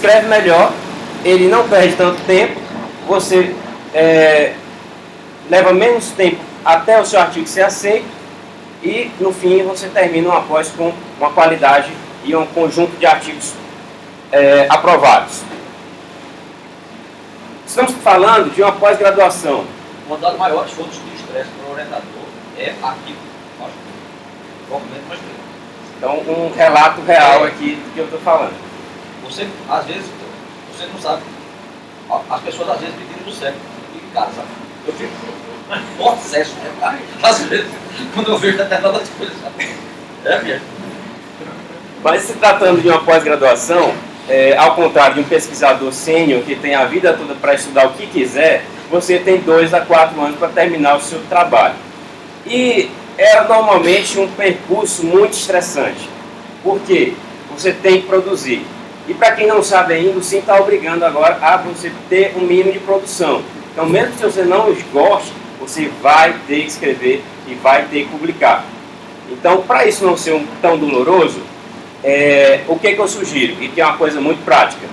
escreve melhor, ele não perde tanto tempo, você leva menos tempo até o seu artigo ser aceito e, no fim, você termina uma pós com uma qualidade e um conjunto de artigos aprovados. Estamos falando de uma pós-graduação. Uma das maiores fontes de estresse para o orientador é artigo, documento mais grande. Então, um relato real aqui do que eu estou falando. Você, às vezes, você não sabe. As pessoas, às vezes, me tiram do século em casa, sabe? Eu fico possesso, né? Às vezes, quando eu vejo determinadas coisas, sabe? Mesmo. Mas se tratando de uma pós-graduação, ao contrário de um pesquisador sênior que tem a vida toda para estudar o que quiser, você tem 2 a 4 anos para terminar o seu trabalho. E é normalmente um percurso muito estressante, porque você tem que produzir. E para quem não sabe ainda, o SIM está obrigando agora a você ter um mínimo de produção. Então, mesmo que você não goste, você vai ter que escrever e vai ter que publicar. Então, para isso não ser tão doloroso, o que eu sugiro, e que é uma coisa muito prática,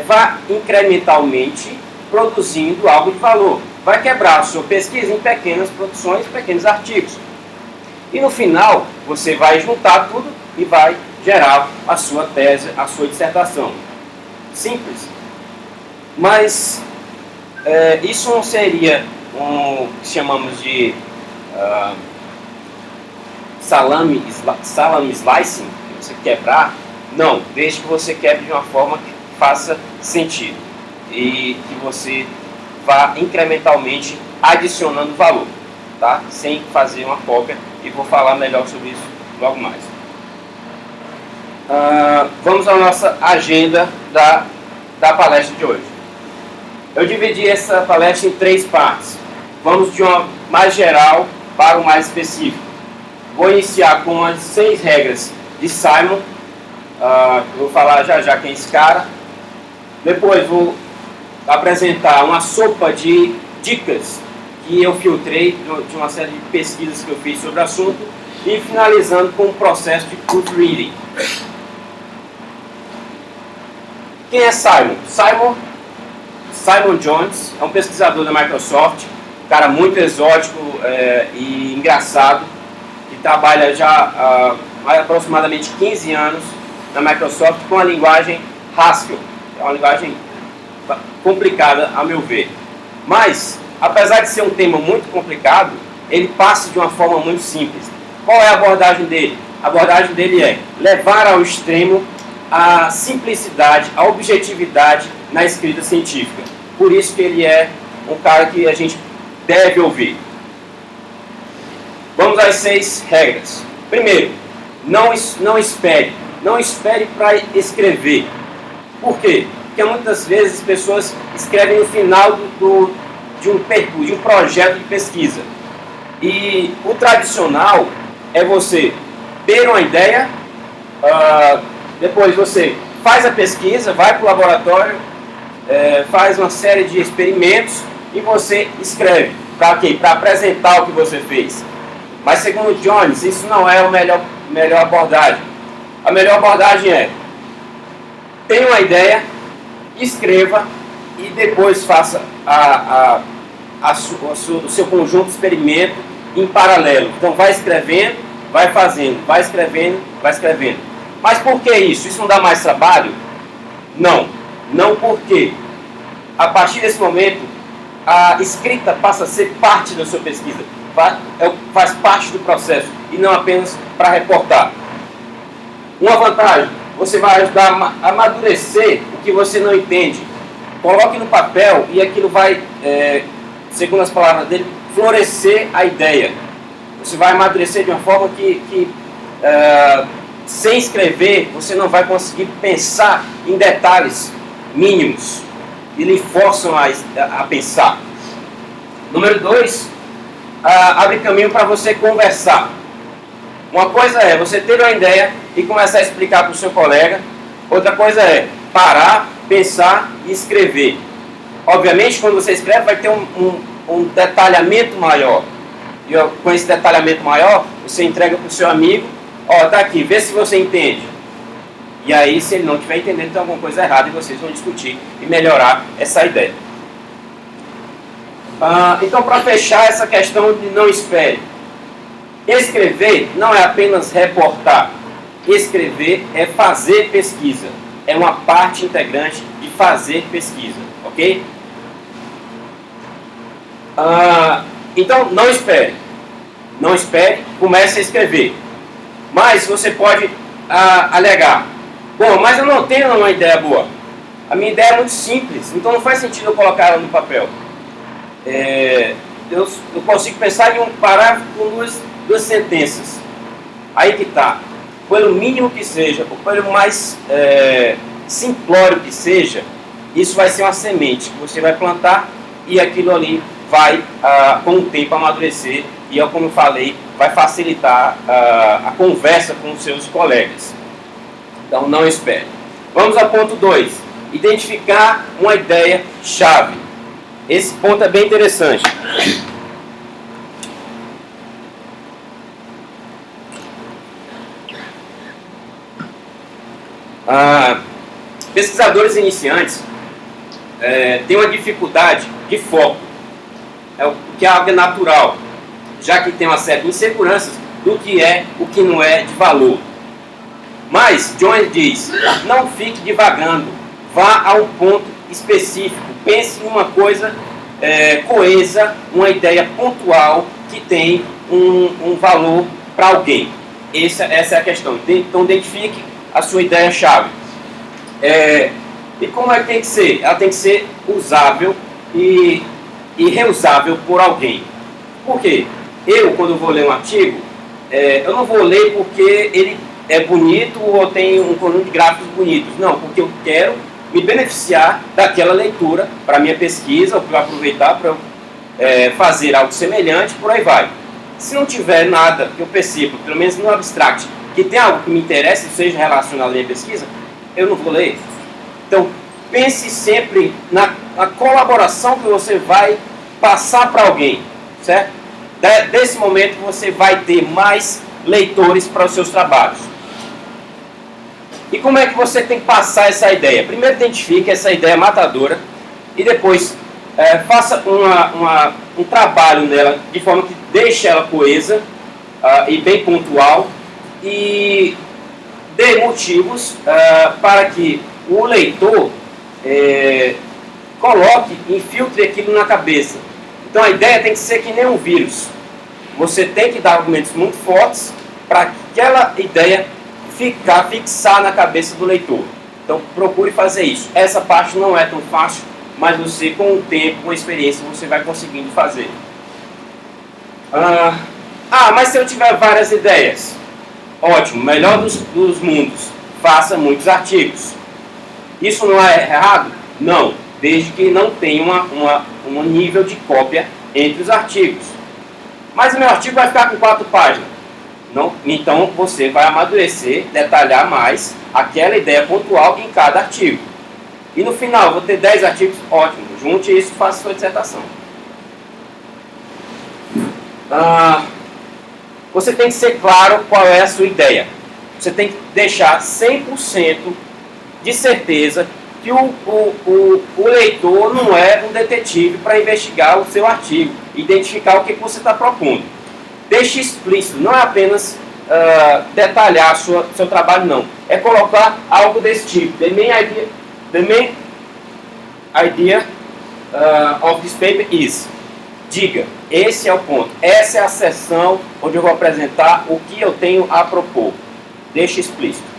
vá incrementalmente produzindo algo de valor. Vai quebrar a sua pesquisa em pequenas produções, pequenos artigos. E no final, você vai juntar tudo e vai gerar a sua tese, a sua dissertação. Simples. Mas isso não seria que chamamos de salame slicing, que você quebrar? Não, desde que você quebre de uma forma que faça sentido e que você vá incrementalmente adicionando valor, tá? Sem fazer uma cópia, e vou falar melhor sobre isso logo mais. Vamos à nossa agenda da palestra de hoje. Eu dividi essa palestra em 3 partes. Vamos de uma mais geral para o mais específico. Vou iniciar com as 6 regras de Simon. Vou falar já quem é esse cara. Depois vou apresentar uma sopa de dicas que eu filtrei de uma série de pesquisas que eu fiz sobre o assunto, e finalizando com um processo de proofreading. Quem é Simon? Simon Jones é um pesquisador da Microsoft, um cara muito exótico e engraçado, que trabalha já há aproximadamente 15 anos na Microsoft com a linguagem Haskell. É uma linguagem complicada, a meu ver. Mas, apesar de ser um tema muito complicado, ele passa de uma forma muito simples. Qual é a abordagem dele? A abordagem dele é levar ao extremo a simplicidade, a objetividade na escrita científica. Por isso que ele é um cara que a gente deve ouvir. Vamos às 6 regras. Primeiro, não espere. Não espere para escrever. Por quê? Porque muitas vezes as pessoas escrevem no final de um projeto de pesquisa. E o tradicional é você ter uma ideia, depois você faz a pesquisa, vai para o laboratório, faz uma série de experimentos e você escreve. Para quê? Para apresentar o que você fez. Mas segundo Jones, isso não é a melhor abordagem. A melhor abordagem é: tenha uma ideia, escreva e depois faça o seu conjunto de experimento em paralelo. Então vai escrevendo, vai fazendo, vai escrevendo, vai escrevendo. Mas por que isso? Isso não dá mais trabalho? Não porque a partir desse momento a escrita passa a ser parte da sua pesquisa, faz parte do processo e não apenas para reportar. Uma vantagem: você vai ajudar a amadurecer o que você não entende. Coloque no papel e aquilo vai, segundo as palavras dele, florescer a ideia. Você vai amadurecer de uma forma que sem escrever, você não vai conseguir pensar em detalhes mínimos e lhe forçam a pensar. Número 2, abre caminho para você conversar. Uma coisa é você ter uma ideia e começar a explicar para o seu colega. Outra coisa é parar, pensar e escrever. Obviamente, quando você escreve, vai ter um detalhamento maior. E com esse detalhamento maior, você entrega para o seu amigo: ó, tá aqui, vê se você entende. E aí, se ele não estiver entendendo, tem alguma coisa errada e vocês vão discutir e melhorar essa ideia. Então, para fechar essa questão de não espere. Escrever não é apenas reportar. Escrever é fazer pesquisa. É uma parte integrante de fazer pesquisa. Ok? Então, não espere. Não espere, comece a escrever. Mas você pode alegar. Bom, mas eu não tenho uma ideia boa. A minha ideia é muito simples, então não faz sentido eu colocar ela no papel. Eu consigo pensar em um parágrafo com duas sentenças. Aí que está. Pelo mínimo que seja, ou pelo mais simplório que seja, isso vai ser uma semente que você vai plantar e aquilo ali vai, com o tempo, amadurecer e, como eu falei, vai facilitar a conversa com os seus colegas. Então, não espere. Vamos ao ponto 2. Identificar uma ideia-chave. Esse ponto é bem interessante. Pesquisadores iniciantes têm uma dificuldade de foco, o que é algo natural, já que tem uma série de inseguranças do que é o que não é de valor. Mas Jones diz, não fique divagando, vá a um ponto específico, pense em uma coisa coesa, uma ideia pontual que tem um valor para alguém. Essa é a questão. Então identifique a sua ideia-chave. E como é que tem que ser? Ela tem que ser usável e reusável por alguém. Por quê? Quando vou ler um artigo, eu não vou ler porque ele é bonito ou tem um conjunto de gráficos bonitos. Não, porque eu quero me beneficiar daquela leitura para minha pesquisa, ou para aproveitar para fazer algo semelhante, por aí vai. Se não tiver nada que eu perceba, pelo menos no abstract, que tem algo que me interessa e seja relacionado à minha pesquisa, eu não vou ler. Então, pense sempre na colaboração que você vai passar para alguém, certo? Desse momento você vai ter mais leitores para os seus trabalhos. E como é que você tem que passar essa ideia? Primeiro identifique essa ideia matadora e depois faça um trabalho nela de forma que deixe ela coesa e bem pontual e dê motivos para que o leitor coloque, infiltre aquilo na cabeça. Então a ideia tem que ser que nem um vírus. Você tem que dar argumentos muito fortes para aquela ideia fixar na cabeça do leitor. Então procure fazer isso. Essa parte não é tão fácil, mas você com o tempo, com a experiência, você vai conseguindo fazer. Mas se eu tiver várias ideias, ótimo, melhor dos mundos, faça muitos artigos. Isso não é errado? Não, desde que não tenha um nível de cópia entre os artigos. Mas o meu artigo vai ficar com 4 páginas. Não, então você vai amadurecer, detalhar mais aquela ideia pontual em cada artigo. E no final, vou ter 10 artigos, ótimo, junte isso e faça sua dissertação. Você tem que ser claro qual é a sua ideia. Você tem que deixar 100% de certeza que o leitor não é um detetive para investigar o seu artigo, identificar o que você está propondo. Deixe explícito, não é apenas detalhar seu trabalho, não. É colocar algo desse tipo. The main idea of this paper is. Diga, esse é o ponto. Essa é a seção onde eu vou apresentar o que eu tenho a propor. Deixe explícito.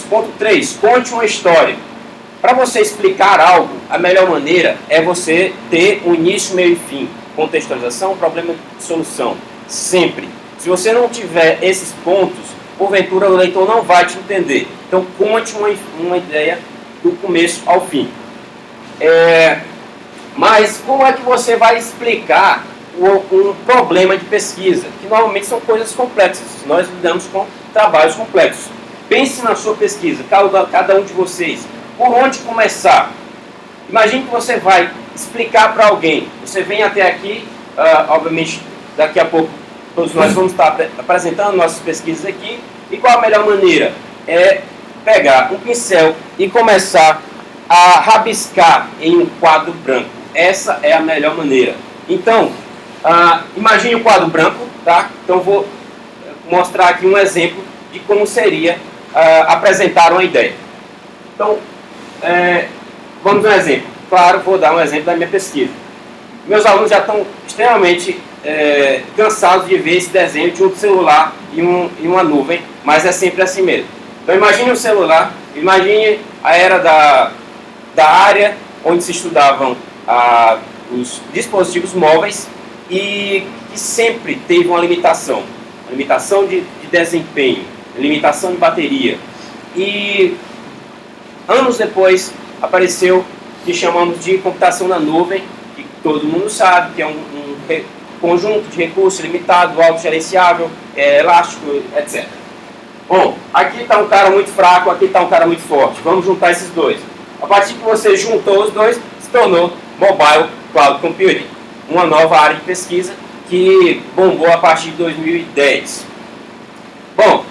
Ponto 3. Conte uma história. Para você explicar algo, a melhor maneira é você ter um início, meio e fim. Contextualização, problema e solução. Sempre. Se você não tiver esses pontos, porventura o leitor não vai te entender. Então conte uma ideia do começo ao fim. Mas como é que você vai explicar um problema de pesquisa? Que normalmente são coisas complexas. Nós lidamos com trabalhos complexos. Pense na sua pesquisa, cada um de vocês. Por onde começar? Imagine que você vai explicar para alguém. Você vem até aqui, obviamente, daqui a pouco todos nós vamos estar apresentando nossas pesquisas aqui. E qual a melhor maneira? É pegar um pincel e começar a rabiscar em um quadro branco. Essa é a melhor maneira. Então, imagine um quadro branco, tá? Então vou mostrar aqui um exemplo de como seria apresentar uma ideia. Então, vamos dar um exemplo. Claro, vou dar um exemplo da minha pesquisa. Meus alunos já estão extremamente cansados de ver esse desenho de um celular e uma nuvem, mas é sempre assim mesmo. Então imagine um celular, imagine a era da área onde se estudavam os dispositivos móveis e que sempre teve uma limitação de desempenho, limitação de bateria. E anos depois apareceu o que chamamos de computação na nuvem, que todo mundo sabe que é um conjunto de recursos limitado, autogerenciável, elástico, etc. Bom, aqui está um cara muito fraco, aqui está um cara muito forte. Vamos juntar esses dois. A partir que você juntou os dois, se tornou Mobile Cloud Computing, uma nova área de pesquisa que bombou a partir de 2010. Bom,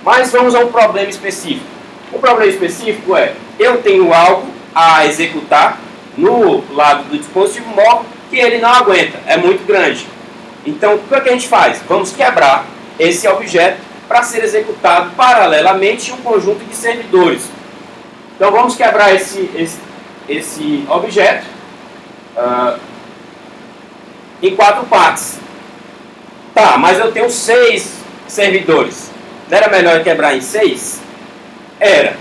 mas vamos a um problema específico. O problema específico é, eu tenho algo a executar no lado do dispositivo móvel que ele não aguenta, é muito grande. Então, o que a gente faz? Vamos quebrar esse objeto para ser executado paralelamente em um conjunto de servidores. Então, vamos quebrar esse objeto em 4 partes. Tá, mas eu tenho 6 servidores. Não era melhor quebrar em 6? Era.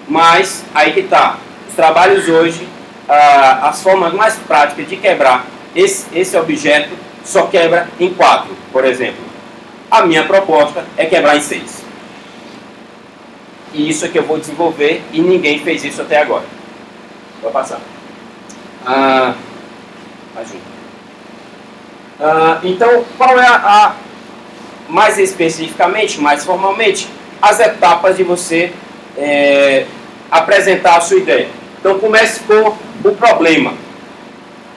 Mas, aí que está. Os trabalhos hoje, as formas mais práticas de quebrar esse objeto só quebra em 4, por exemplo. A minha proposta é quebrar em 6. E isso é que eu vou desenvolver e ninguém fez isso até agora. Vou passar. Então, qual é mais especificamente, mais formalmente, as etapas de você apresentar a sua ideia? Então, comece com o problema.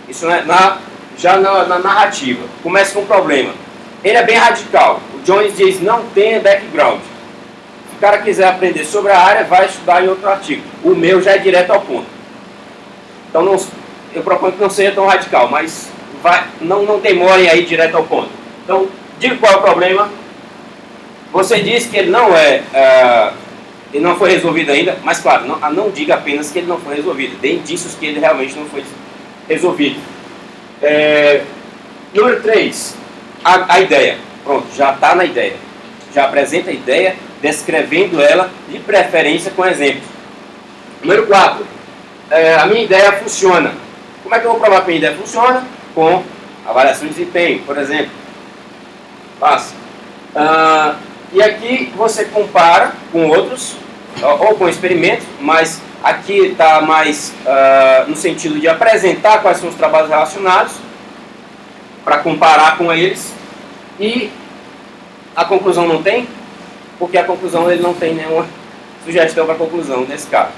Isso já na narrativa. Comece com o problema. Ele é bem radical. O Jones diz, não tenha background. Se o cara quiser aprender sobre a área, vai estudar em outro artigo. O meu já é direto ao ponto. Então, eu proponho que não seja tão radical, mas não demorem aí direto ao ponto. Então, diga qual é o problema. Você diz que ele não foi resolvido ainda, mas claro, não diga apenas que ele não foi resolvido. Dê indícios que ele realmente não foi resolvido. Número 3, a ideia. Pronto, já está na ideia. Já apresenta a ideia, descrevendo ela, de preferência com exemplos. Número 4, a minha ideia funciona. Como é que eu vou provar que a minha ideia funciona? Com avaliação de desempenho, por exemplo. Passa. E aqui você compara com outros, ou com experimentos, mas aqui está mais no sentido de apresentar quais são os trabalhos relacionados, para comparar com eles, e a conclusão não tem, porque a conclusão ele não tem nenhuma sugestão para a conclusão nesse caso.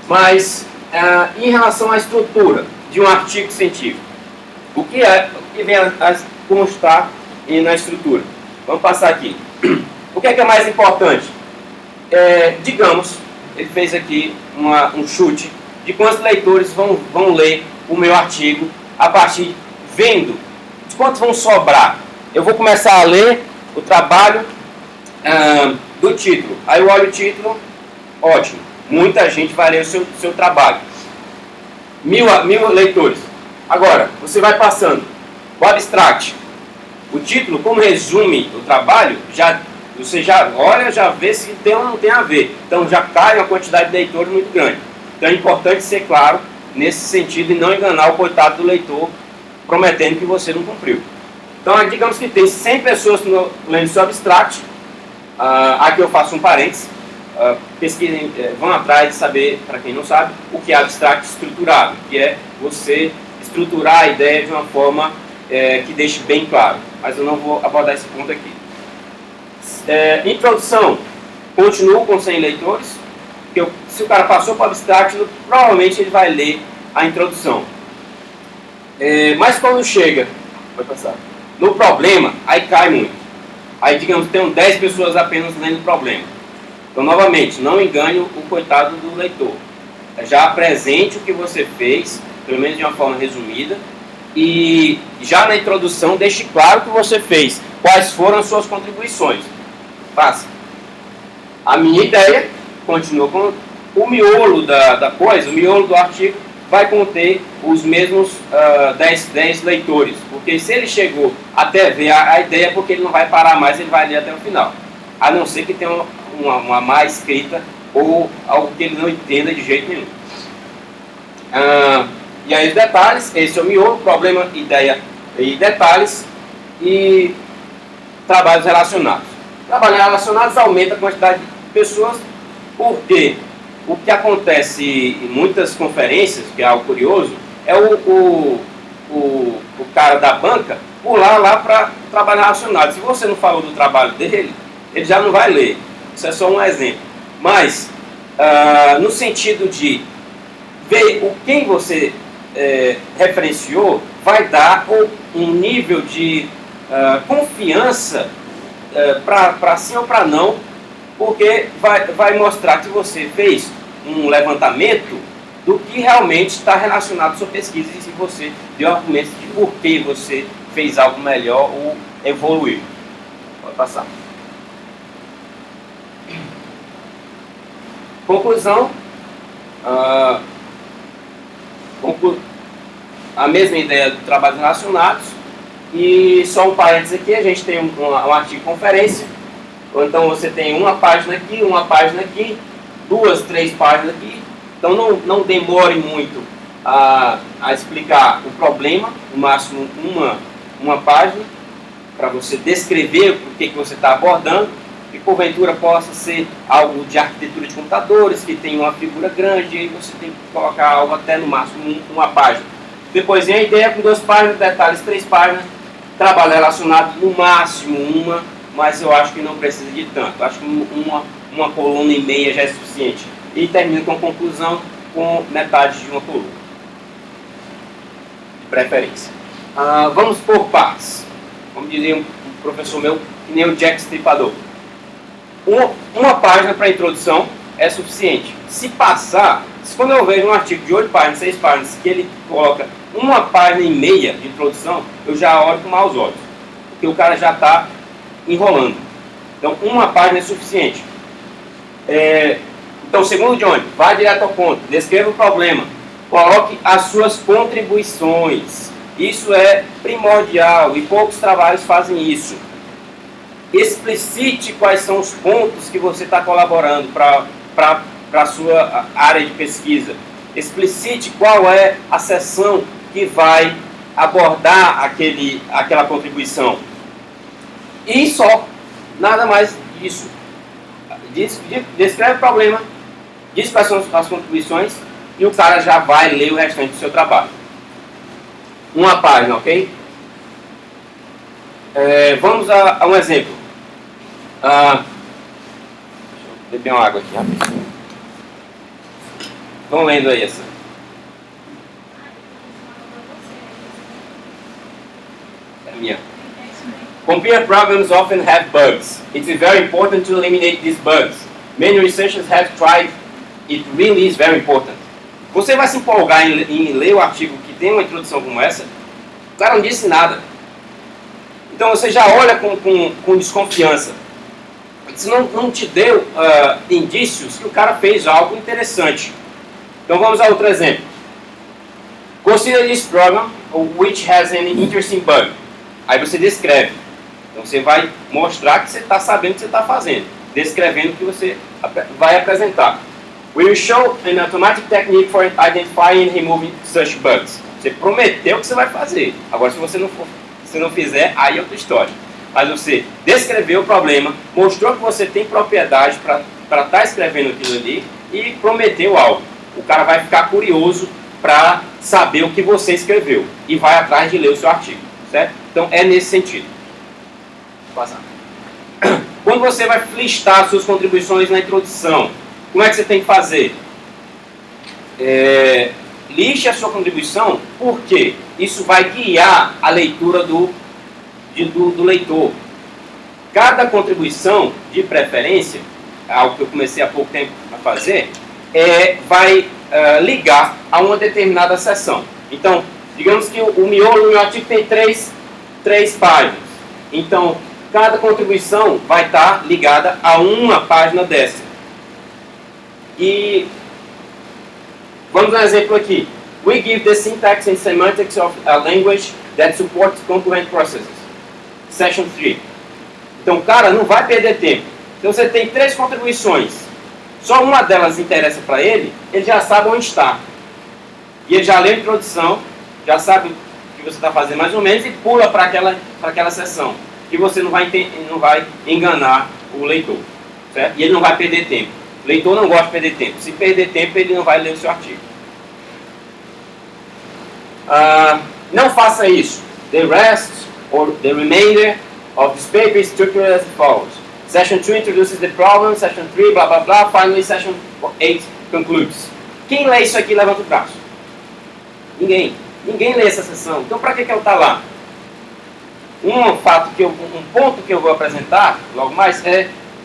Mas, em relação à estrutura de um artigo científico, o que vem a constar na estrutura? Vamos passar aqui. O que é mais importante? Digamos, ele fez aqui um chute de quantos leitores vão ler o meu artigo a partir, vendo, de quantos vão sobrar. Eu vou começar a ler o trabalho do título. Aí eu olho o título, ótimo. Muita gente vai ler o seu trabalho. 1000 leitores. Agora, você vai passando. O abstract. O título, como resume o trabalho, você já olha, já vê se tem ou não tem a ver. Então já cai uma quantidade de leitores muito grande. Então é importante ser claro nesse sentido e não enganar o coitado do leitor prometendo que você não cumpriu. Então digamos que tem 100 pessoas lendo seu abstract. Aqui eu faço um parênteses. Pesquisem, vão atrás de saber, para quem não sabe, o que é abstract estruturado, que é você estruturar a ideia de uma forma que deixe bem claro. Mas eu não vou abordar esse ponto aqui. Introdução. Continuo com 100 leitores, porque se o cara passou para o abstract, provavelmente ele vai ler a introdução. Mas quando chega, vai passar, no problema, aí cai muito. Aí, digamos, tem 10 pessoas apenas lendo o problema. Então, novamente, não engane o coitado do leitor. Já apresente o que você fez, pelo menos de uma forma resumida, e já na introdução deixe claro o que você fez, quais foram as suas contribuições. Faça. A minha ideia continua com o miolo da coisa, o miolo do artigo vai conter os mesmos 10 leitores, porque se ele chegou até ver a ideia, é porque ele não vai parar mais, ele vai ler até o final, a não ser que tenha uma má escrita ou algo que ele não entenda de jeito nenhum. E aí os detalhes, esse é o miolo, problema, ideia e detalhes, e trabalhos relacionados. Trabalhos relacionados aumenta a quantidade de pessoas, porque o que acontece em muitas conferências, que é algo curioso, é o cara da banca pular lá para trabalho relacionado. Se você não falou do trabalho dele, ele já não vai ler. Isso é só um exemplo. Mas, no sentido de ver quem você referenciou, vai dar um nível de confiança para sim ou para não, porque vai mostrar que você fez um levantamento do que realmente está relacionado à sua pesquisa e se você deu argumentos de por que você fez algo melhor ou evoluiu. Pode passar. Conclusão. A mesma ideia do trabalho relacionados, e só um parênteses aqui, a gente tem um artigo de conferência, ou então você tem uma página aqui, 2, 3 páginas aqui, então não demore muito a explicar o problema, no máximo uma página, para você descrever o que você está abordando, que porventura possa ser algo de arquitetura de computadores, que tem uma figura grande, e aí você tem que colocar algo até no máximo uma página. Depois vem a ideia com 2 páginas, detalhes 3 páginas, trabalho relacionado no máximo uma, mas eu acho que não precisa de tanto. Acho que uma coluna e meia já é suficiente. E termina com conclusão com metade de uma coluna, de preferência. Vamos por partes. Como dizia um professor meu, que nem o Jack Stripador. Uma página para introdução é suficiente. Se quando eu vejo um artigo de 8 páginas, 6 páginas, que ele coloca uma página e meia de introdução, eu já olho com maus olhos, porque o cara já está enrolando. Então, uma página é suficiente. Então, segundo John, vai direto ao ponto, descreva o problema, coloque as suas contribuições. Isso é primordial e poucos trabalhos fazem isso. Explicite quais são os pontos que você está colaborando para a sua área de pesquisa. Explicite qual é a seção que vai abordar aquela contribuição. E só, nada mais disso. Descreve o problema, diz quais são as contribuições e o cara já vai ler o restante do seu trabalho. Uma página, ok? Vamos a um exemplo. Deixa eu beber uma água aqui rapidinho. Vamos lendo aí essa. É minha. Computer programs often have bugs. It's very important to eliminate these bugs. Many researchers have tried. It really is very important. Você vai se empolgar em ler o artigo que tem uma introdução como essa? O cara não disse nada. Então você já olha com desconfiança. Se não te deu indícios que o cara fez algo interessante. Então vamos a outro exemplo. Consider this program which has an interesting bug. Aí você descreve. Então você vai mostrar que você está sabendo o que você está fazendo, descrevendo o que você vai apresentar. We will show an automatic technique for identifying and removing such bugs. Você prometeu que você vai fazer. Agora, se você não fizer, aí é outra história. Mas você descreveu o problema, mostrou que você tem propriedade para estar escrevendo aquilo ali e prometeu algo. O cara vai ficar curioso para saber o que você escreveu e vai atrás de ler o seu artigo, certo? Então é nesse sentido. Vou passar. Quando você vai listar suas contribuições na introdução, como é que você tem que fazer? Liste a sua contribuição, porque isso vai guiar a leitura do leitor. Cada contribuição, de preferência, algo que eu comecei há pouco tempo a fazer, vai ligar a uma determinada seção. Então, digamos que o miolo do meu artigo tem três páginas. Então, cada contribuição vai estar ligada a uma página dessa. E vamos dar um exemplo aqui. We give the syntax and semantics of a language that supports concurrent processes. Section 3. Então, o cara não vai perder tempo. Se você tem 3 contribuições, só uma delas interessa para ele, ele já sabe onde está. E ele já lê a introdução, já sabe o que você está fazendo mais ou menos e pula para aquela seção. E você não vai enganar o leitor. Certo? E ele não vai perder tempo. O leitor não gosta de perder tempo. Se perder tempo, ele não vai ler o seu artigo. Não faça isso. The rest or the remainder of this paper is structured as follows. Section 2 introduces the problem, Section 3, blá blá blá, finally Section 8 concludes. Quem lê isso aqui, levanta o braço. Ninguém. Ninguém lê essa seção. Então, para que eu estou lá? Um ponto que eu vou apresentar logo mais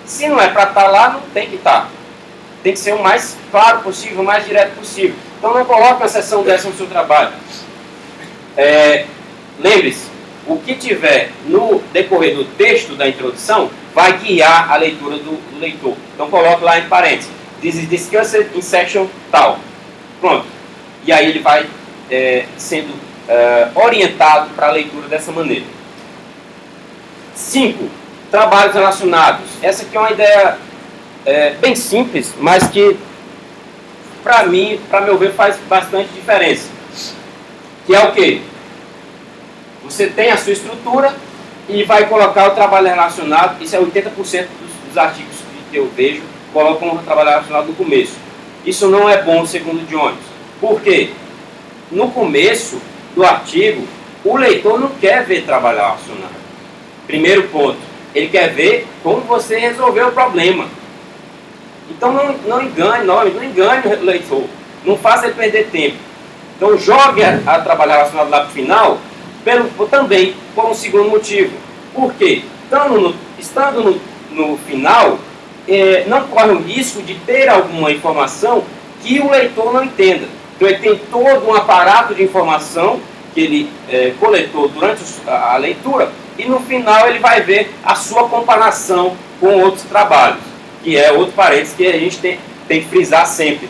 se não é para estar lá, não tem que estar. Tem que ser o mais claro possível, o mais direto possível. Então, não coloque uma seção dessa no seu trabalho. Lembre-se, o que tiver no decorrer do texto da introdução vai guiar a leitura do leitor. Então coloque lá em parênteses. This is discussed in section tal. Pronto. E aí ele vai sendo orientado para a leitura dessa maneira. 5. Trabalhos relacionados. Essa aqui é uma ideia bem simples, mas que para mim, para meu ver, faz bastante diferença. Que é o quê? Você tem a sua estrutura e vai colocar o trabalho relacionado. Isso é 80% dos artigos que eu vejo, colocam o trabalho relacionado no começo. Isso não é bom, segundo Jones. Por quê? No começo do artigo, o leitor não quer ver trabalho relacionado. Primeiro ponto, ele quer ver como você resolveu o problema. Então não engane o leitor. Não faça ele perder tempo. Então jogue a trabalho relacionado lá para o final, também por um segundo motivo. Por quê? Estando no final, não corre o risco de ter alguma informação que o leitor não entenda. Então ele tem todo um aparato de informação que ele coletou durante a leitura e no final ele vai ver a sua comparação com outros trabalhos, que é outro parênteses que a gente tem que frisar sempre.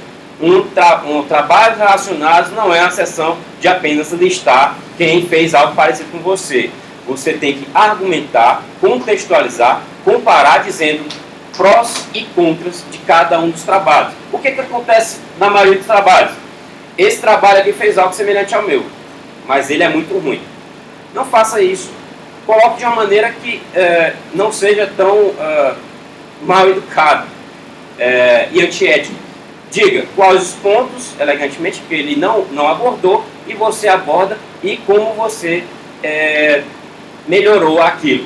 Trabalhos relacionados não é uma sessão de apenas listar quem fez algo parecido com você. Você tem que argumentar, contextualizar, comparar, dizendo prós e contras de cada um dos trabalhos. O que acontece na maioria dos trabalhos? Esse trabalho aqui fez algo semelhante ao meu, mas ele é muito ruim. Não faça isso. Coloque de uma maneira que não seja tão mal educado e antiético. Diga quais os pontos, elegantemente, que ele não abordou, e você aborda, e como você melhorou aquilo.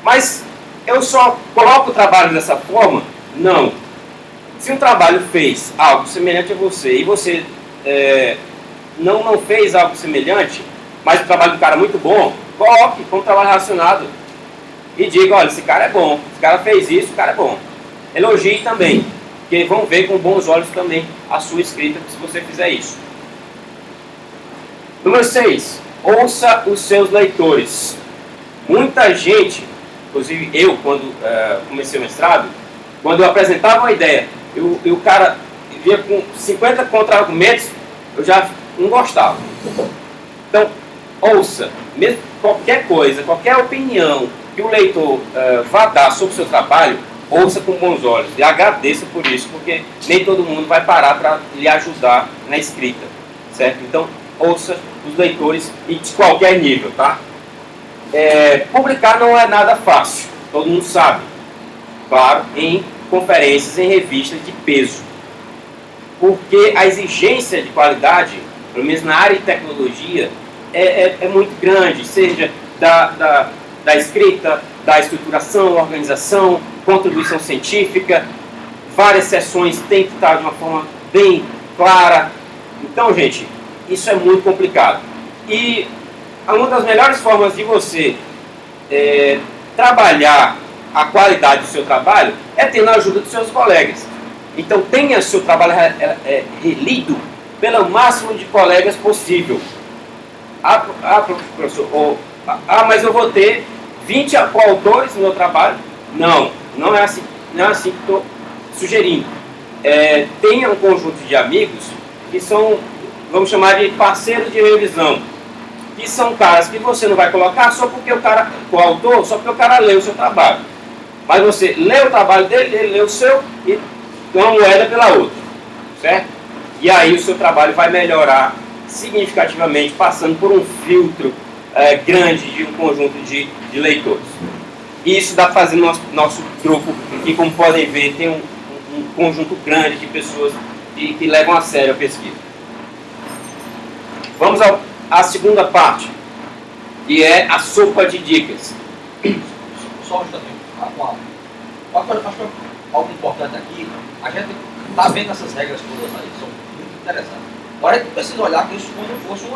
Mas eu só coloco o trabalho dessa forma? Não. Se um trabalho fez algo semelhante a você, e você não fez algo semelhante, mas o trabalho do cara é muito bom, coloque como trabalho relacionado. E diga, olha, esse cara é bom, esse cara fez isso, o cara é bom. Elogie também. Porque vão ver com bons olhos também a sua escrita se você fizer isso. Número 6. Ouça os seus leitores. Muita gente, inclusive eu, quando comecei o mestrado, quando eu apresentava uma ideia e o cara via com 50 contra-argumentos, eu já não gostava. Então, ouça. Mesmo qualquer coisa, qualquer opinião que o leitor vá dar sobre o seu trabalho, ouça com bons olhos e agradeça por isso, porque nem todo mundo vai parar para lhe ajudar na escrita, certo? Então, ouça os leitores e de qualquer nível, tá? Publicar não é nada fácil, todo mundo sabe. Claro, em conferências, em revistas de peso. Porque a exigência de qualidade, pelo menos na área de tecnologia, é muito grande, seja da escrita, da estruturação, organização, contribuição científica, várias sessões têm que estar de uma forma bem clara. Então, gente, isso é muito complicado. E uma das melhores formas de você trabalhar a qualidade do seu trabalho é tendo a ajuda dos seus colegas. Então tenha seu trabalho relido pelo máximo de colegas possível. Professor, mas eu vou ter 20 coautores no meu trabalho? Não é assim que estou sugerindo. Tenha um conjunto de amigos que são, vamos chamar de parceiros de revisão, que são caras que você não vai colocar só porque o autor, só porque o cara leu o seu trabalho. Mas você lê o trabalho dele, ele lê o seu e uma moeda pela outra, certo? E aí o seu trabalho vai melhorar significativamente, passando por um filtro grande de um conjunto de leitores. E isso dá para fazer nosso grupo, que como podem ver, tem um conjunto grande de pessoas que levam a sério a pesquisa. Vamos à segunda parte, que é a sopa de dicas. Só um instantinho. Acho que algo importante aqui, a gente está vendo essas regras todas aí, são muito interessantes. Agora a gente precisa olhar que isso como fosse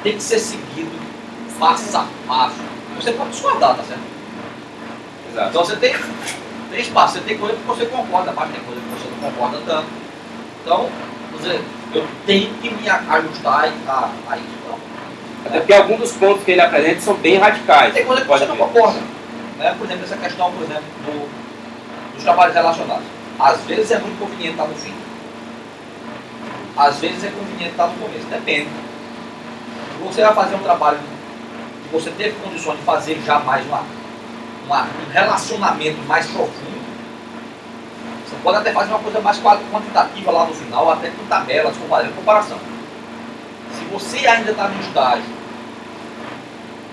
tem que ser seguido passo a passo. Você pode discordar, tá certo? Exato. Então você tem espaço, você tem coisa que você concorda, mas tem coisa que você não concorda tanto. Então, eu tenho que me ajustar a isso. Então, até porque alguns dos pontos que ele apresenta são bem radicais. tem coisa que você não concorda. Né? Por exemplo, essa questão, dos trabalhos relacionados. Às vezes é muito conveniente estar no fim. Às vezes é conveniente estar no começo. Depende. Se você vai fazer um trabalho que você teve condições de fazer já mais um relacionamento mais profundo, você pode até fazer uma coisa mais quantitativa lá no final, até com tabelas, fazendo comparação. Se você ainda está no estágio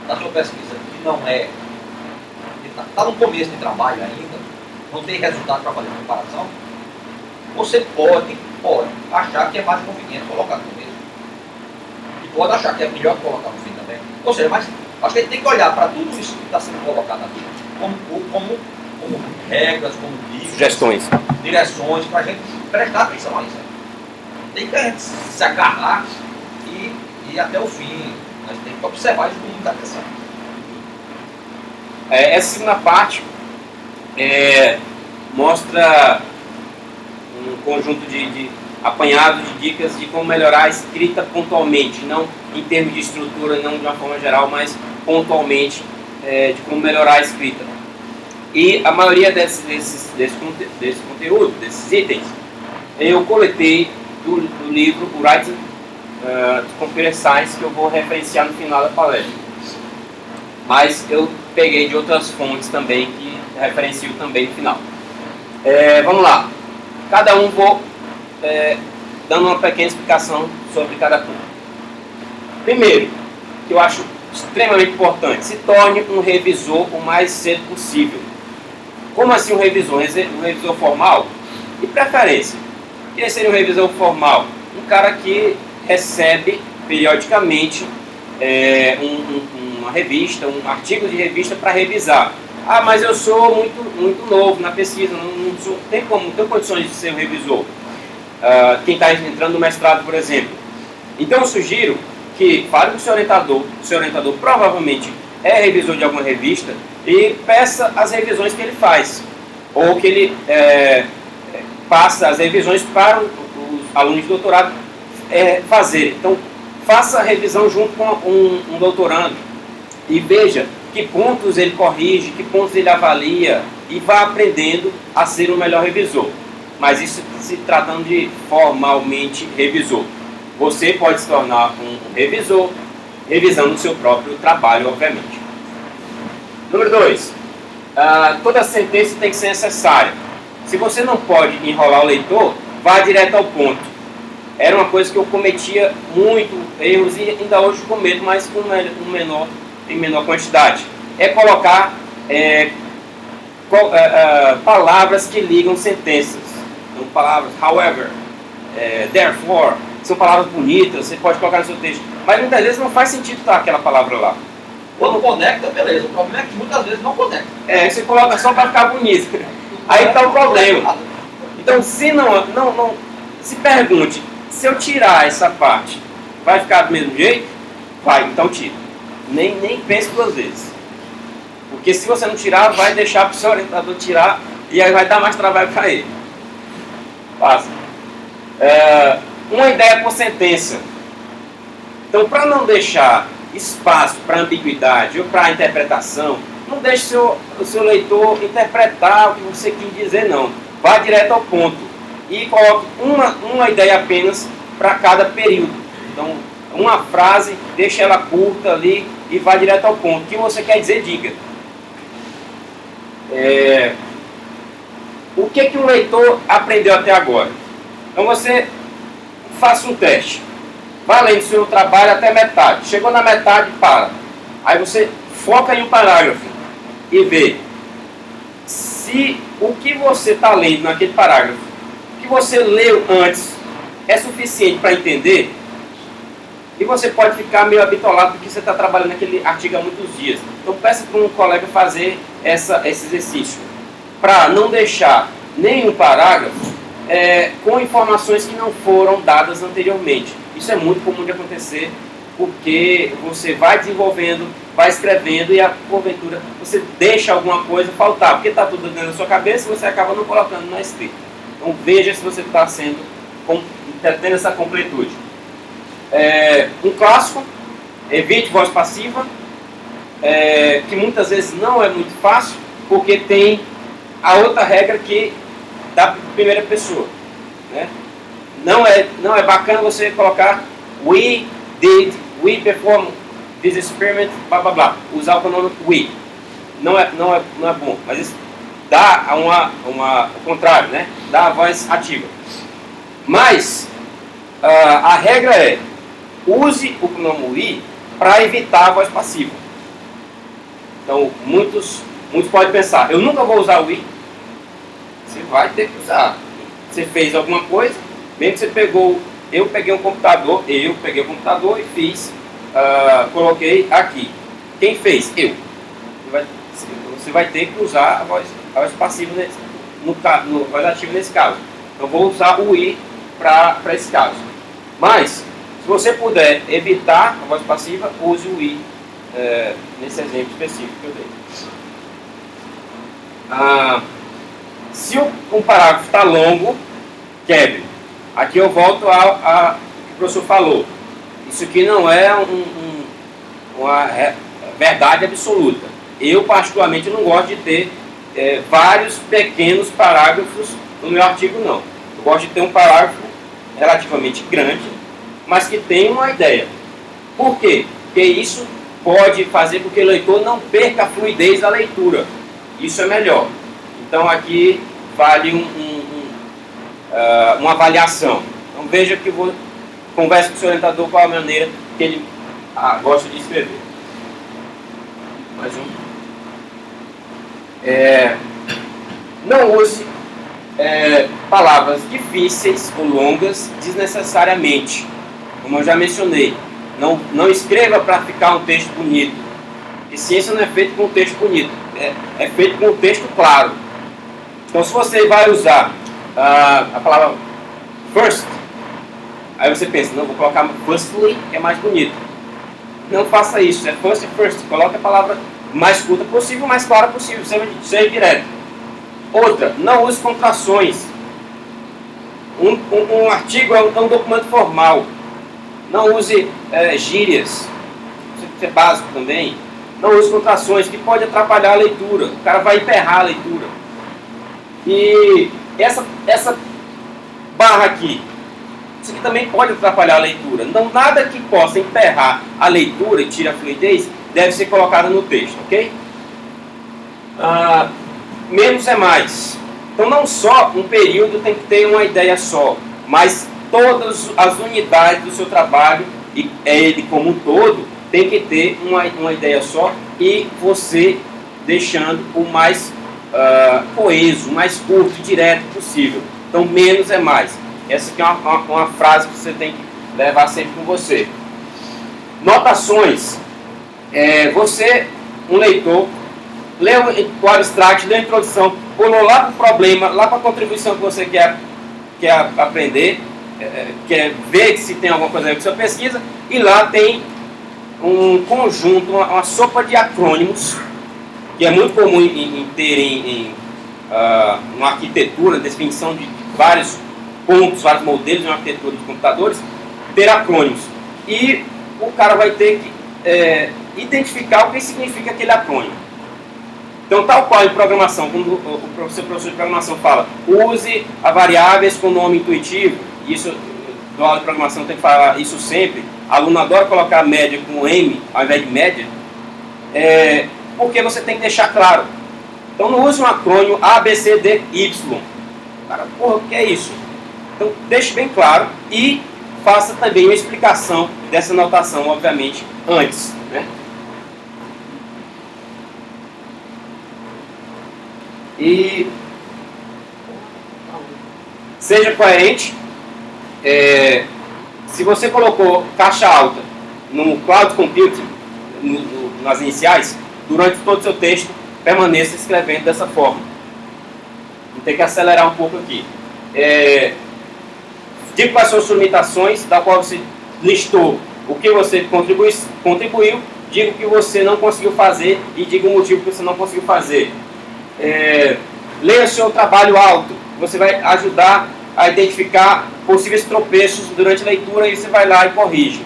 da sua pesquisa que não está no começo de trabalho ainda, não tem resultado para fazer comparação, você pode achar que é mais conveniente colocar no começo. E pode achar que é melhor colocar no fim também. Ou seja, mas acho que a gente tem que olhar para tudo isso que está sendo colocado aqui como regras, como dicas, sugestões, direções, para a gente prestar atenção a isso. Tem que a gente se agarrar e ir até o fim. Mas tem que observar isso com muita atenção. Essa segunda parte mostra um conjunto de apanhado de dicas de como melhorar a escrita pontualmente, não em termos de estrutura, não de uma forma geral, mas pontualmente de como melhorar a escrita. E a maioria desse conteúdo, desses itens, eu coletei do livro Writing Computer Science, que eu vou referenciar no final da palestra. Mas eu peguei de outras fontes também, que referencio também no final. Vamos lá. Cada um vou dando uma pequena explicação sobre cada ponto. Primeiro, que eu acho extremamente importante, se torne um revisor o mais cedo possível. Como assim um revisor? Um revisor formal? De preferência. Quem seria um revisor formal? Um cara que recebe periodicamente uma revista, um artigo de revista para revisar. Mas eu sou muito novo na pesquisa, não tenho condições de ser um revisor. Quem está entrando no mestrado, por exemplo. Então eu sugiro que fale com o seu orientador provavelmente é revisor de alguma revista, e peça as revisões que ele faz, ou que ele passa as revisões para os alunos de doutorado fazerem. Então, faça a revisão junto com um doutorando e veja que pontos ele corrige, que pontos ele avalia, e vá aprendendo a ser um melhor revisor. Mas isso se tratando de formalmente revisor. Você pode se tornar um revisor, revisando o seu próprio trabalho, obviamente. Número 2. Toda sentença tem que ser necessária. Se você não pode enrolar o leitor, vá direto ao ponto. Era uma coisa que eu cometia muito erros e ainda hoje cometo, mas em menor quantidade. É colocar palavras que ligam sentenças. Então, palavras, however, therefore, são palavras bonitas, você pode colocar no seu texto. Mas muitas vezes não faz sentido estar aquela palavra lá. Quando conecta, beleza. O problema é que muitas vezes não conecta. Você coloca só para ficar bonito. Aí está o problema. Então, se se pergunte, se eu tirar essa parte, vai ficar do mesmo jeito? Vai, então tira. Nem pense duas vezes. Porque se você não tirar, vai deixar para o seu orientador tirar e aí vai dar mais trabalho para ele. Passa. Uma ideia por sentença. Então, para não deixar espaço para ambiguidade ou para interpretação, não deixe o seu leitor interpretar o que você quis dizer, não. Vá direto ao ponto e coloque uma ideia apenas para cada período. Então, uma frase, deixe ela curta ali e vá direto ao ponto. O que você quer dizer, diga. O que o leitor aprendeu até agora? Então, você faça um teste. Vá lendo o seu trabalho até metade. Chegou na metade, para. Aí você foca em um parágrafo e vê se o que você está lendo naquele parágrafo, o que você leu antes, é suficiente para entender. E você pode ficar meio habitolado porque você está trabalhando naquele artigo há muitos dias. Então peça para um colega fazer esse exercício, para não deixar nenhum parágrafo com informações que não foram dadas anteriormente. Isso é muito comum de acontecer, porque você vai desenvolvendo, vai escrevendo e, porventura, você deixa alguma coisa faltar, porque está tudo dentro da sua cabeça e você acaba não colocando na escrita. Então veja se você está tendo essa completude. Um clássico, evite voz passiva, que muitas vezes não é muito fácil, porque tem a outra regra que da primeira pessoa, né? Não é bacana você colocar we did, we perform this experiment, blá blá blá, usar o pronome we. Não é bom, mas isso dá o contrário, né? Dá a voz ativa. Mas a regra é: use o pronome we para evitar a voz passiva. Então, muitos podem pensar, eu nunca vou usar o we. Você vai ter que usar. Você fez alguma coisa, mesmo que você eu peguei o computador e fiz, coloquei aqui. Quem fez? Eu. Você vai ter que usar a voz passiva no voz ativa nesse caso. Então, vou usar o we para esse caso. Mas, se você puder evitar a voz passiva, use o we nesse exemplo específico que eu dei. Se um parágrafo está longo, quebre. Aqui eu volto ao que o professor falou. Isso aqui não é uma verdade absoluta. Eu, particularmente, não gosto de ter vários pequenos parágrafos no meu artigo, não. Eu gosto de ter um parágrafo relativamente grande, mas que tenha uma ideia. Por quê? Porque isso pode fazer com que o leitor não perca a fluidez da leitura. Isso é melhor. Então aqui vale uma avaliação. Então veja que converse com o seu orientador qual a maneira que ele gosta de escrever. Mais um. Não use palavras difíceis ou longas desnecessariamente. Como eu já mencionei, não escreva para ficar um texto bonito. E ciência não é feita com um texto bonito, é feito com um texto claro. Então, se você vai usar a palavra first, aí você pensa, não, vou colocar firstly, que é mais bonito. Não faça isso, é first e first. Coloque a palavra mais curta possível, mais clara possível, seja direto. Outra, não use contrações. Um artigo é um documento formal. Não use gírias. Isso é básico também. Não use contrações, que pode atrapalhar a leitura. O cara vai emperrar a leitura. E essa barra aqui, isso aqui também pode atrapalhar a leitura. Não, nada que possa emperrar a leitura e tire a fluidez deve ser colocado no texto, ok? Menos é mais. Então não só um período tem que ter uma ideia só, mas todas as unidades do seu trabalho, e ele como um todo, tem que ter uma ideia só, e você deixando o mais coeso, o mais curto e direto possível. Então menos é mais. Essa aqui é uma frase que você tem que levar sempre com você. Notações. Você, um leitor, leu o abstract, leu a introdução, pulou lá para o problema, lá para a contribuição que você quer aprender, quer ver se tem alguma coisa aí com sua pesquisa, e lá tem um conjunto, uma sopa de acrônimos que é muito comum em ter uma arquitetura, definição de vários pontos, vários modelos de uma arquitetura de computadores, ter acrônimos. E o cara vai ter que identificar o que significa aquele acrônimo. Então, tal qual em programação, quando o professor de programação fala, use a variáveis com nome intuitivo, isso, do aula de programação tem que falar isso sempre, aluno adora colocar média com M ao invés de média, porque você tem que deixar claro. Então, não use um acrônimo A, B, C, D, Y. Cara, porra, o que é isso? Então, deixe bem claro e faça também uma explicação dessa notação, obviamente, antes, né? E seja coerente. Se você colocou caixa alta no Cloud Computing, nas iniciais, durante todo o seu texto, permaneça escrevendo dessa forma. Vou ter que acelerar um pouco aqui. Diga quais são as suas limitações, da qual você listou o que você contribuiu, diga o que você não conseguiu fazer e diga o motivo que você não conseguiu fazer. Leia seu trabalho alto, você vai ajudar a identificar possíveis tropeços durante a leitura e você vai lá e corrige.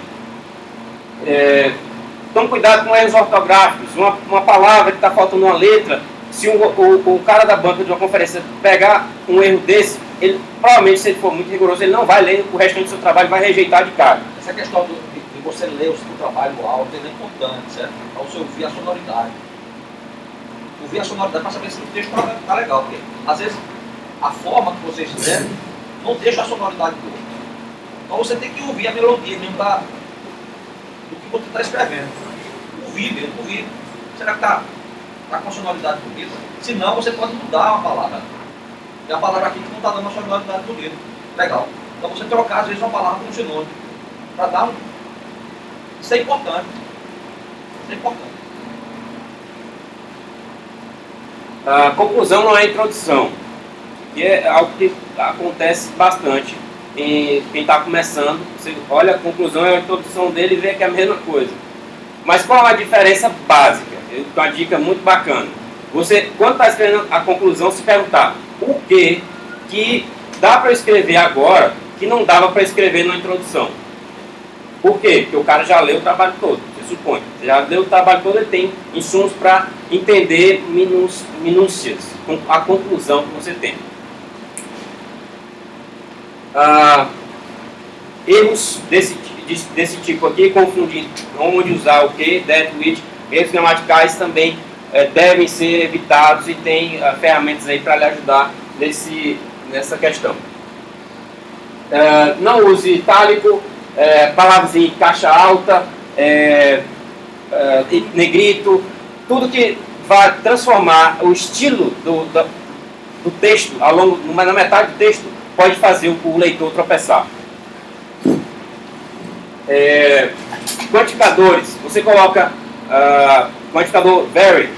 Tome cuidado com erros ortográficos, uma palavra que está faltando uma letra, se o cara da banca de uma conferência pegar um erro desse, ele provavelmente, se ele for muito rigoroso, ele não vai ler o restante do seu trabalho, vai rejeitar de cara. Essa questão de você ler o seu trabalho alto é importante, certo? Para você ouvir a sonoridade. Ouvir a sonoridade para saber se o texto está legal, porque às vezes a forma que você escreve não deixa a sonoridade boa. Então você tem que ouvir a melodia mesmo do que você está escrevendo. Ouvir mesmo, ouvir. Será que está com a sonoridade bonita? Se não, você pode mudar uma palavra. Tem uma palavra aqui que não está dando uma sonoridade bonita. Legal. Então você trocar às vezes uma palavra com um sinônimo. Para dar Isso é importante. Isso é importante. A conclusão não é introdução, que é algo que acontece bastante em quem está começando. Você olha a conclusão e a introdução dele e vê que é a mesma coisa. Mas qual é a diferença básica? Uma dica muito bacana. Você, quando está escrevendo a conclusão, se perguntar o que dá para escrever agora que não dava para escrever na introdução. Por quê? Porque o cara já leu o trabalho todo, você supõe. Você já leu o trabalho todo, ele tem insumos para entender minúcias, a conclusão que você tem. Erros desse tipo aqui, confundindo onde usar o que, that, which, erros gramaticais também devem ser evitados e tem ferramentas aí para lhe ajudar nessa questão. Não use itálico, palavras em caixa alta, negrito, tudo que vai transformar o estilo do texto, na metade do texto, pode fazer o leitor tropeçar. Quantificadores, você coloca quantificador very,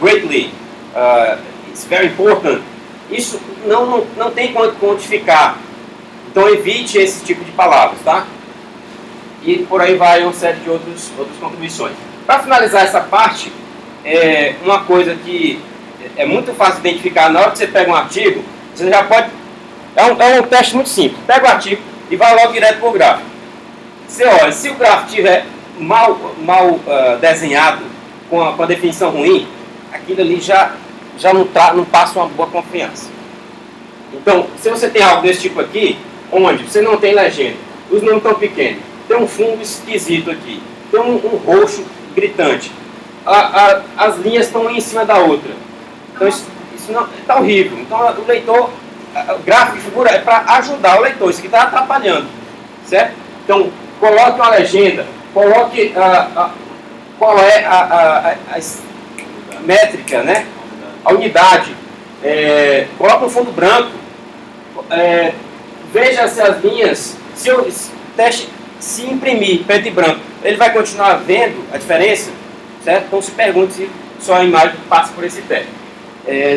greatly, it's very important, isso não tem como quantificar, então evite esse tipo de palavras, tá? E por aí vai uma série de outras contribuições. Para finalizar essa parte, uma coisa que é muito fácil de identificar, na hora que você pega um artigo, você já pode... É um teste muito simples. Pega o artigo e vai logo direto para o gráfico. Você olha, se o gráfico estiver mal desenhado, com a definição ruim, aquilo ali já não passa uma boa confiança. Então, se você tem algo desse tipo aqui, onde você não tem legenda, os números estão pequenos, tem um fundo esquisito aqui, tem um roxo gritante, as linhas estão uma em cima da outra, então isso não está horrível. Então o leitor, o gráfico de figura é para ajudar o leitor, isso aqui está atrapalhando, certo? Então coloque uma legenda, coloque qual é a métrica, né? A unidade, coloque um fundo branco, veja se as linhas, se o teste se imprimir preto e branco, ele vai continuar vendo a diferença, certo? Então se pergunte se só a imagem passa por esse teste.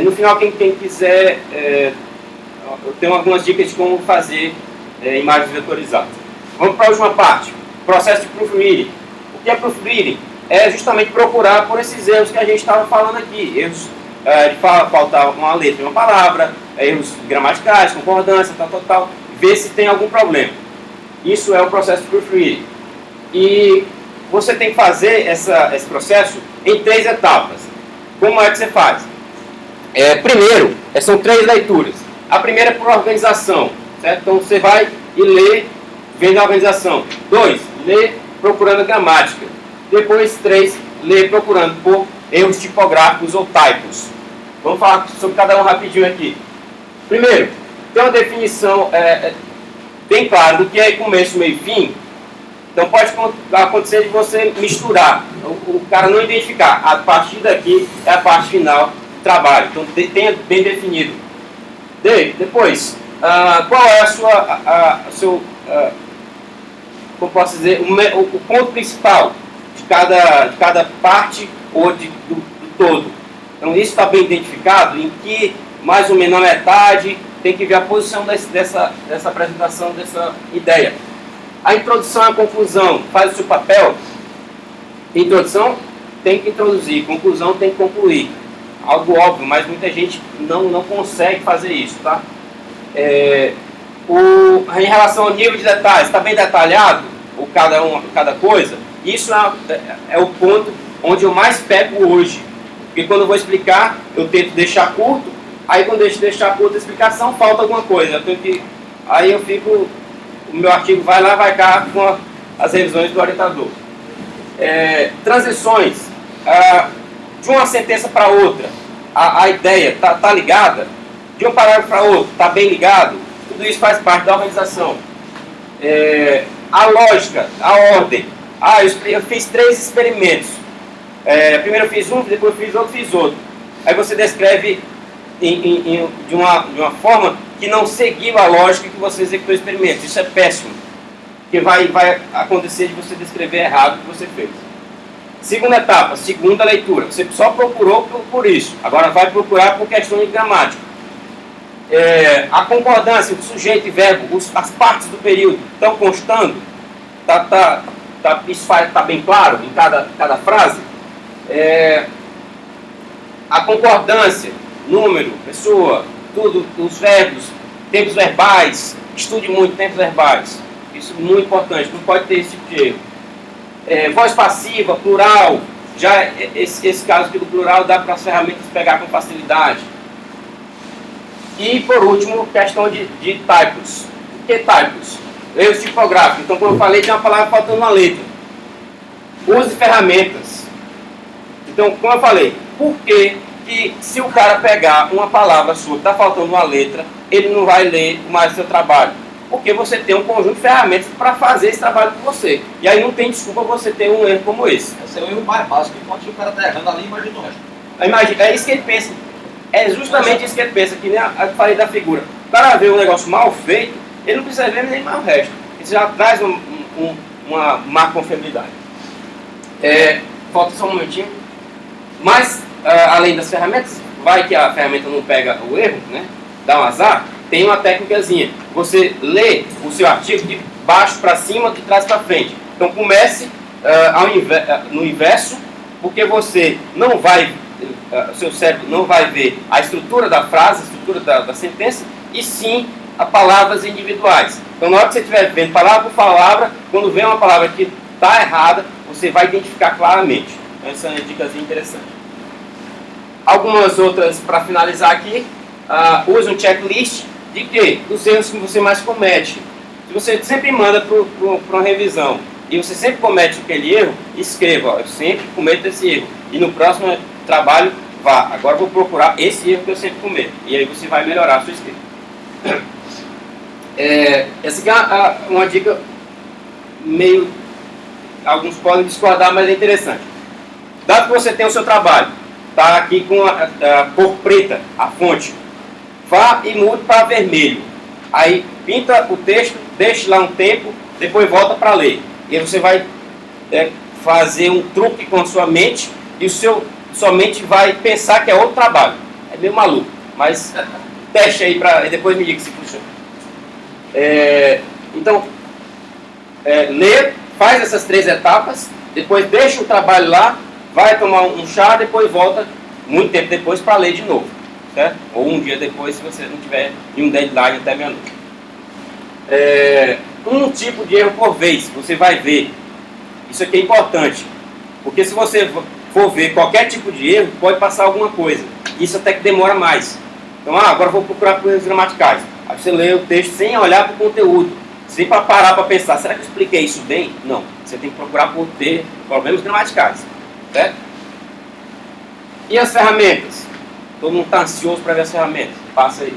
No final, quem quiser, eu tenho algumas dicas de como fazer imagens vetorizadas. Vamos para a última parte, processo de proofreading. O que é proofreading? é justamente procurar por esses erros que a gente estava falando aqui. Erros de faltar uma letra em uma palavra, erros gramaticais, concordância, tal. Ver se tem algum problema. Isso é o processo de proofreading. E você tem que fazer esse processo em 3 etapas. Como é que você faz? Primeiro, são 3 leituras. A primeira é por organização, certo? Então você vai e lê, vendo a organização. 2, lê procurando a gramática. Depois 3, lê procurando por erros tipográficos ou typos. Vamos falar sobre cada um rapidinho aqui. Primeiro, tem uma definição bem clara do que é começo, meio e fim. Então pode acontecer de você misturar, o cara não identificar. A partir daqui é a parte final do trabalho. Então tenha bem definido. Depois, qual é como posso dizer, o ponto principal de cada parte ou do todo. Então isso está bem identificado, em que mais ou menos na metade tem que ver a posição dessa apresentação, dessa ideia. A introdução e a conclusão faz o seu papel. Introdução tem que introduzir, conclusão tem que concluir. Algo óbvio, mas muita gente não consegue fazer isso, tá? Em relação ao nível de detalhes, está bem detalhado cada coisa? Isso é o ponto onde eu mais pego hoje. Porque quando eu vou explicar, eu tento deixar curto, aí quando eu deixar curta a explicação, falta alguma coisa. Aí eu fico, o meu artigo vai cá com as revisões do orientador. Transições, de uma sentença para outra, a ideia está ligada, de um parágrafo para outro, está bem ligado, tudo isso faz parte da organização. A lógica, a ordem. Eu fiz 3 experimentos. Primeiro eu fiz um, depois eu fiz outro. Aí você descreve de uma forma que não seguiu a lógica que você executou o experimento. Isso é péssimo. Porque vai acontecer de você descrever errado o que você fez. Segunda etapa, segunda leitura. Você só procurou por isso. Agora vai procurar por questão de gramática. A concordância, o sujeito e verbo, as partes do período estão constando. Isso está bem claro em cada frase. A concordância, número, pessoa, tudo, os verbos, tempos verbais, estude muito tempos verbais. Isso é muito importante, não pode ter esse tipo de erro. Voz passiva, plural, já esse caso aqui do plural dá para as ferramentas pegar com facilidade. E por último, questão de typos. O que typos? Erros tipográficos. Então, como eu falei, tem uma palavra faltando uma letra. Use ferramentas. Então, como eu falei, por que se o cara pegar uma palavra sua que está faltando uma letra, ele não vai ler mais o seu trabalho? Porque você tem um conjunto de ferramentas para fazer esse trabalho com você. E aí não tem desculpa você ter um erro como esse. Esse é o erro mais básico. Enquanto o cara está errando ali, imagina o resto. É isso que ele pensa. É justamente isso que ele pensa, que nem eu falei da figura. O cara vê um negócio mal feito, ele não precisa ver nem mais o resto. Isso já traz uma má confiabilidade. Falta só um momentinho. Mas, além das ferramentas, vai que a ferramenta não pega o erro, né? Dá um azar, tem uma técnicazinha. Você lê o seu artigo de baixo para cima, de trás para frente. Então comece no inverso, porque você não vai, o seu cérebro não vai ver a estrutura da frase, a estrutura da sentença, e sim as palavras individuais. Então na hora que você estiver vendo palavra por palavra, quando vem uma palavra que está errada, você vai identificar claramente. Então essa é uma dica interessante. Algumas outras para finalizar aqui. Use um checklist de quê? Dos erros que você mais comete. Se você sempre manda para uma revisão e você sempre comete aquele erro, escreva, eu sempre cometo esse erro. E no próximo trabalho, agora eu vou procurar esse erro que eu sempre cometo. E aí você vai melhorar a sua escrita. Essa aqui é uma dica meio... Alguns podem discordar, mas é interessante. Dado que você tem o seu trabalho, está aqui com a cor preta, a fonte, vá e mude para vermelho. Aí pinta o texto, deixe lá um tempo, depois volta para ler. E aí você vai fazer um truque com a sua mente e sua mente vai pensar que é outro trabalho. É meio maluco, mas teste aí e depois me diga se funciona. Então, ler, faz essas 3 etapas, depois deixa o trabalho lá, vai tomar um chá, depois volta muito tempo depois para ler de novo, certo? Ou um dia depois, se você não tiver um deadline até meia-noite. Um tipo de erro por vez, você vai ver. Isso aqui é importante, porque se você for ver qualquer tipo de erro, pode passar alguma coisa. Isso até que demora mais. Então, agora eu vou procurar por erros gramaticais. Aí você lê o texto sem olhar para o conteúdo, sem parar para pensar, será que eu expliquei isso bem? Não, você tem que procurar por ter problemas gramaticais, certo? E as ferramentas? Todo mundo está ansioso para ver as ferramentas? Passa aí.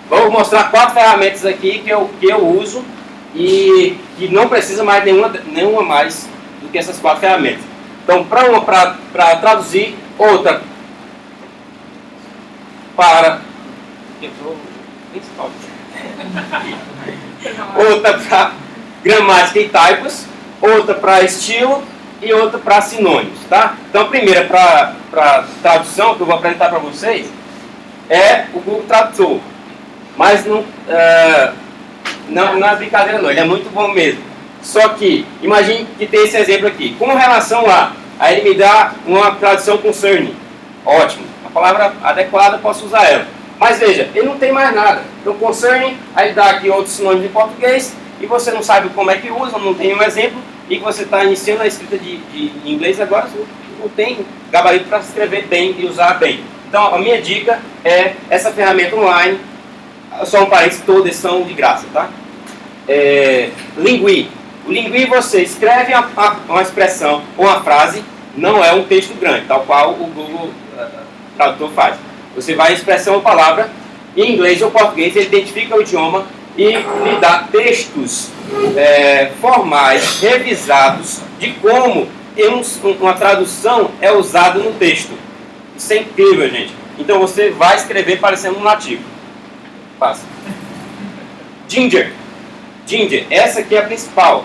Vou mostrar 4 ferramentas aqui que eu uso e que não precisa mais nenhuma mais do que essas 4 ferramentas. Então, para uma para traduzir, outra para outra para gramática e typos, outra para estilo e outra para sinônimos, tá? Então, a primeira para tradução que eu vou apresentar para vocês é o Google Tradutor, mas não é brincadeira não, ele é muito bom mesmo. Só que, imagine que tem esse exemplo aqui, com relação aí ele me dá uma tradução concerning, ótimo, a palavra adequada, posso usar ela. Mas veja, ele não tem mais nada. Então, concerning, aí ele dá aqui outros sinônimos em português, e você não sabe como é que usa, não tem um exemplo, e que você está iniciando a escrita de inglês, agora você não tem gabarito para escrever bem e usar bem. Então, a minha dica é essa ferramenta online, só um parênteses, todas são de graça, tá? Lingui. O Lingui você escreve uma expressão ou uma frase, não é um texto grande, tal qual o Google Tradutor faz. Você vai expressão ou palavra, em inglês ou português, ele identifica o idioma e lhe dá textos formais, revisados, de como uma tradução é usada no texto. Isso é incrível, gente. Então você vai escrever parecendo um nativo. Passa. Ginger. Ginger, essa aqui é a principal.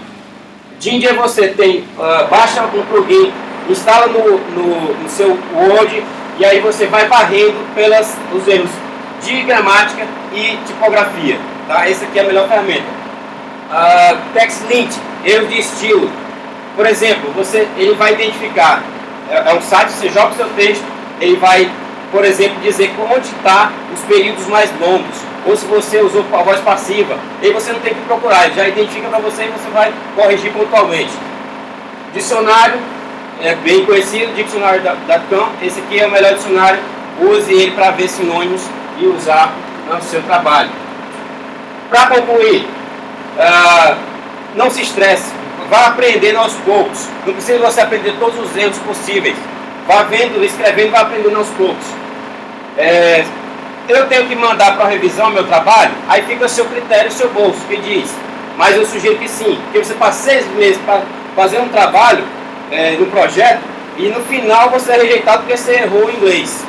Ginger você baixa um plugin, instala no seu Word, e aí você vai varrendo os erros de gramática e tipografia. Tá? Essa aqui é a melhor ferramenta. TextLint, erro de estilo. Por exemplo, ele vai identificar, é um site, você joga o seu texto, ele vai, por exemplo, dizer onde está os períodos mais longos. Ou se você usou a voz passiva, aí você não tem que procurar, ele já identifica para você e você vai corrigir pontualmente. Dicionário, é bem conhecido, Dictionary.com. Esse aqui é o melhor dicionário, use ele para ver sinônimos e usar no seu trabalho. Para concluir, não se estresse, vá aprendendo aos poucos, não precisa você aprender todos os erros possíveis, vá vendo, escrevendo, vá aprendendo aos poucos. Eu tenho que mandar para revisão meu trabalho, aí fica o seu critério, o seu bolso, que diz, mas eu sugiro que sim, porque você passa 6 meses para fazer um trabalho no projeto, e no final você é rejeitado porque você errou o inglês.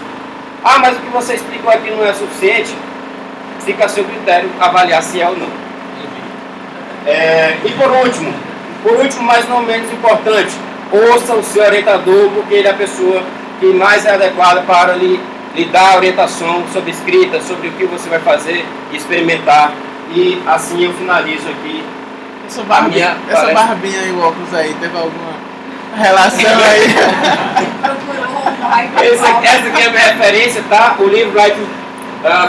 Mas o que você explicou aqui não é suficiente, fica a seu critério avaliar se é ou não. E por último, mas não menos importante, ouça o seu orientador, porque ele é a pessoa que mais é adequada para lhe dar orientação sobre escrita, sobre o que você vai fazer e experimentar. E assim eu finalizo aqui. Essa barbinha e o óculos aí, teve alguma relação aí? Essa aqui é a minha referência, tá? O livro Writing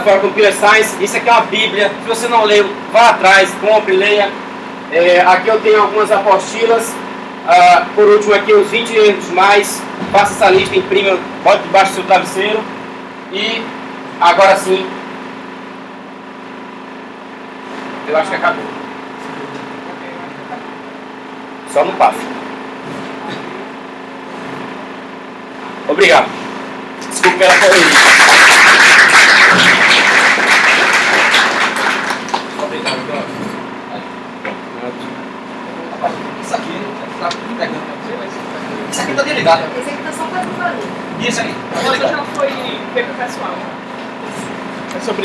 for Computer Science. Isso aqui é uma bíblia. Se você não leu, vá atrás, compre, leia. Aqui eu tenho algumas apostilas. Por último aqui os 20 erros mais. Faça essa lista, imprima, bote debaixo do seu travesseiro. E agora sim, eu acho que acabou. Só não passa. Obrigado. Desculpe pela correria. Isso aqui tá desligado. Esse aqui tá só fazendo barulho. Isso aqui. Esse já foi feito pessoal. É sobre